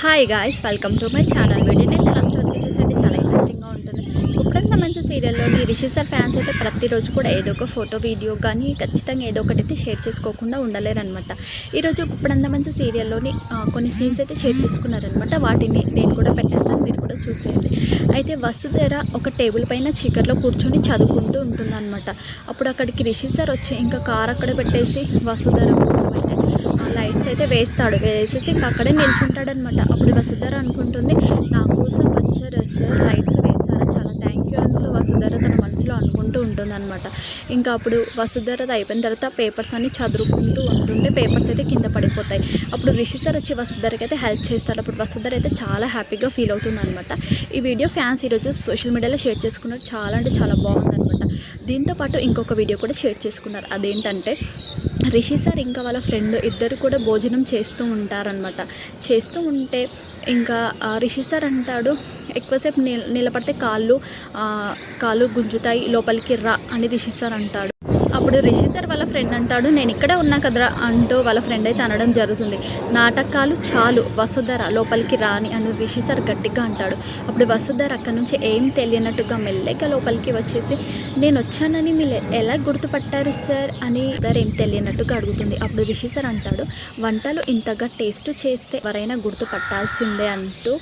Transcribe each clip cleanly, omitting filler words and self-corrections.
Hi guys, welcome to my channel. వీడియోని అయితే last వరకు చూసేయండి, చాలా ఇంట్రెస్టింగ్గా ఉంటుంది. ఇప్పుడంతా మంచి సీరియల్లోని రిషి సార్ ఫ్యాన్స్ అయితే ప్రతిరోజు కూడా ఏదో ఒక ఫోటో వీడియో కానీ ఖచ్చితంగా ఏదో ఒకటి అయితే షేర్ చేసుకోకుండా ఉండలేరనమాట. ఈరోజు ఇప్పుడంతా మంచి సీరియల్లోని కొన్ని సీన్స్ అయితే షేర్ చేసుకున్నారనమాట. వాటిని నేను కూడా పెట్టేస్తాను, మీరు కూడా చూసేయండి. అయితే వసుధర ఒక టేబుల్ పైన చీకట్లో కూర్చొని చదువుకుంటూ ఉంటుందన్నమాట. అప్పుడు అక్కడికి రిషి సార్ వచ్చి ఇంకా కార్ అక్కడ పెట్టేసి వసుధర కోసం అయితే లైట్స్ అయితే వేసేసి ఇంకా అక్కడే నిల్చుంటాడనమాట. అప్పుడు వసుధర అనుకుంటుంది, నా కోసం వచ్చారా సార్, లైట్స్ వేశారా, చాలా థ్యాంక్ యూ అంటూ వసుధర తన మనసులో అనుకుంటూ ఉంటుందన్నమాట. ఇంకా అప్పుడు వసుధర అయిపోయిన తర్వాత పేపర్స్ అన్ని చదువుకుంటూ ఉంటుంటే పేపర్స్ అయితే కింద పడిపోతాయి. అప్పుడు రిషి సార్ వచ్చి వసుధరకి అయితే హెల్ప్ చేస్తాడు. అప్పుడు వసుధర అయితే చాలా హ్యాపీగా ఫీల్ అవుతుంది అనమాట. ఈ వీడియో ఫ్యాన్స్ ఈరోజు సోషల్ మీడియాలో షేర్ చేసుకున్నారు. చాలా అంటే చాలా బాగుందనమాట. దీంతోపాటు ఇంకొక వీడియో కూడా షేర్ చేసుకున్నారు. అదేంటంటే రిషి సార్ ఇంకా వాళ్ళ ఫ్రెండ్ ఇద్దరు కూడా భోజనం చేస్తూ ఉంటారనమాట. చేస్తూ ఉంటే ఇంకా రిషి సార్ అంటాడు, ఎక్కువసేపు నిలబడితే కాళ్ళు గుంజుతాయి, లోపలికి రా అని రిషి సార్ అంటాడు. అప్పుడు రిషి సార్ వాళ్ళ ఫ్రెండ్ అంటాడు, నేను ఇక్కడే ఉన్నా కదరా అంటూ వాళ్ళ ఫ్రెండ్ అయితే అనడం జరుగుతుంది. నాటకాలు చాలు, వసుధర లోపలికి రాని అని రిషి సార్ గట్టిగా అంటాడు. అప్పుడు వసుధర అక్కడి నుంచి ఏం తెలియనట్టుగా మెల్లగా లోపలికి వచ్చేసి, నేను వచ్చానని మీరు ఎలా గుర్తుపట్టారు సార్ అని ఏం తెలియనట్టుగా అడుగుతుంది. అప్పుడు రిషి సార్ అంటాడు, వంటలు ఇంతగా టేస్ట్ చేస్తే ఎవరైనా గుర్తుపట్టాల్సిందే అంటూ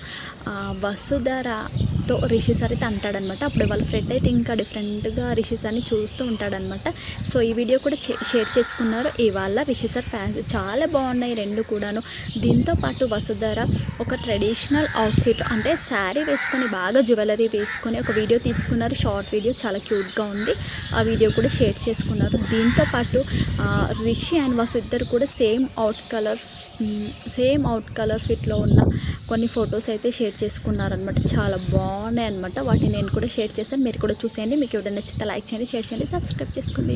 వసుధరతో రిషి సార్ అయితే అంటాడనమాట. అప్పుడు వాళ్ళ ఫ్రెండ్ అయితే ఇంకా డిఫరెంట్గా రిషి సార్ని చూస్తూ ఉంటాడనమాట. సో ఈ వీడియో కూడా షేర్ చేసుకున్నారు. ఇవాళ రిషి సార్ ఫ్యాన్స్ చాలా బాగున్నాయి రెండు కూడాను. దీంతోపాటు వసుధర ఒక ట్రెడిషనల్ అవుట్ఫిట్ అంటే శారీ వేసుకొని బాగా జ్యువెలరీ వేసుకొని ఒక వీడియో తీసుకున్నారు. షార్ట్ వీడియో చాలా క్యూట్గా ఉంది. ఆ వీడియో కూడా షేర్ చేసుకున్నారు. దీంతోపాటు రిషి అండ్ వసు ఇద్దరు కూడా సేమ్ అవుట్ కలర్ ఫిట్లో ఉన్న కొన్ని ఫొటోస్ అయితే షేర్ చేసుకున్నారనమాట. చాలా బాగున్నాయి అనమాట. వాటిని నేను కూడా షేర్ చేశాను, మీరు కూడా చూసేయండి. మీకు ఎవరైనా నచ్చితే లైక్ చేయండి, షేర్ చేయండి, సబ్స్క్రైబ్ చేసుకోండి.